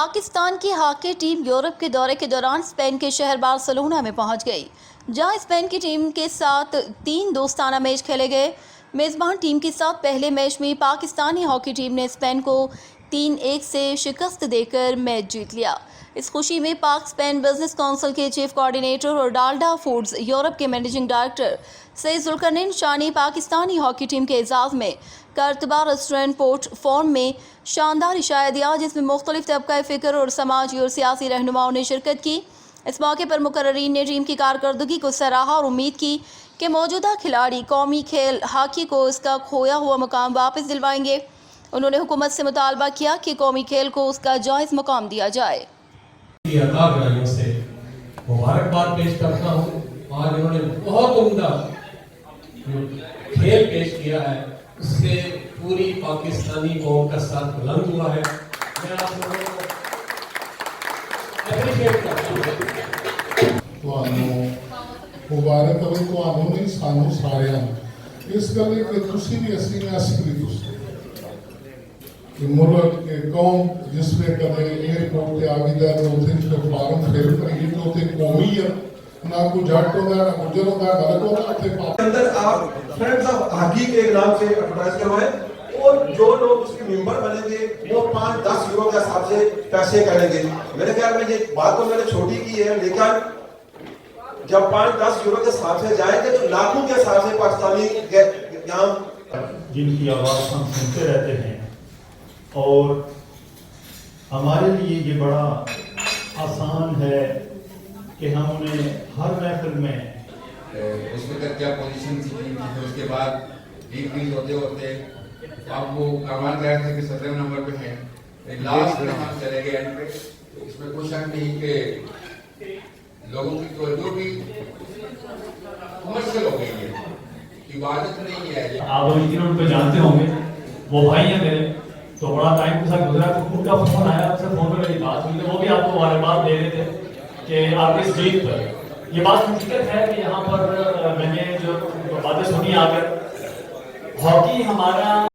پاکستان کی hockey team Europe کے دورے کے دوران اسپین کے شہر بارسلونا میں پہنچ گئی، جہاں اسپین کی ٹیم کے ساتھ 3 دوستانہ میچ کھیلے گئے۔ میزبان ٹیم کے ساتھ پہلے میچ میں پاکستانی ہاکی ٹیم نے اسپین کو 3-1 سے شکست دے کر میچ جیت لیا۔ اس خوشی میں پاک اسپین بزنس کونسل کے چیف کوآرڈینیٹر اور ڈالڈا فوڈز یورپ کے مینیجنگ ڈائریکٹر سید ذوالقرنین شاہ نے پاکستانی ہاکی ٹیم کے اعزاز میں کارتبہ ریسٹورنٹ پورٹ فورم میں شاندار عشاء دیا، جس میں مختلف طبقہ فکر اور سماجی اور سیاسی رہنماؤں نے شرکت کی۔ اس موقع پر مقررین نے ٹیم کی کارکردگی کو سراہا اور امید کی کہ موجودہ کھلاڑی قومی کھیل ہاکی کو اس کا کھویا ہوا مقام واپس دلوائیں گے۔ انہوں نے حکومت سے مطالبہ کیا کہ قومی کھیل کو اس کا جائز مقام دیا جائے۔ سے مبارکباد پیش کرتا ہوں۔ آج انہوں نے بہت عمدہ کھیل پیش کیا ہے، اس سے پوری پاکستانی قوم کا ساتھ بلند ہوا ہے۔ میں آپ لوگوں کو اپریشیٹ کرتا ہوں۔ مبارک ہو تمہوں نہیں سانو سارے اس گل کہ تسی بھی اسی نے اسی بھی تسی کہ ملک کے قوم جس میں کدے ایئرپورٹ تے آگی دا تو اتنے جب فارم فیل کریے تو اتنے قومیت نہ کو جٹ ہوتا ہے نہ گجر ہوتا ہے غلط ہوتا ہے اتنے پاک اندر آپ فرینڈز آف ہاکی کے نام سے ایڈورٹائز کروائیں اور جو لوگ اس کے ممبر بنیں گے وہ 5-10 یورو کے حساب سے پیسے کریں گے۔ میرے خیال میں یہ بات تو میں نے چھوٹی کی ہے، لیکن جب 5-10 یورو کے حساب سے جائیں گے تو لاکھوں کے حساب سے پاکستانی یہاں جن کی آواز ہم سنتے رہتے ہیں، اور ہمارے لیے یہ بڑا آسان ہے کہ ہم انہیں ہر محفل میں اس میں تک کیا پوزیشن تھی، اس کے بعد ڈیپنگ ہوتے ہوتے اب وہ کمال گیا تھا کہ 17 نمبر پہ ہے، لاسٹ میں ہم چلے گئے اینڈ پہ۔ اس میں کوئی شک نہیں کہ لوگوں کی توجہ بھی کمرشل ہو گئی ہے، عبادت نہیں ہے۔ آپ لوگ ان ان کو جانتے ہوں گے، وہ بھائی ہیں میرے، تو بڑا ٹائم کے ساتھ گزرا تو ان کا فون آیا، آپ سے فون پہ میری بات ہوئی، وہ بھی آپ کو مبارکباد دے رہے تھے کہ آپ اس جیت پر یہ بات حقیقت ہے کہ یہاں پر میں نے جو باتیں سنی آ کر، ہاکی ہمارا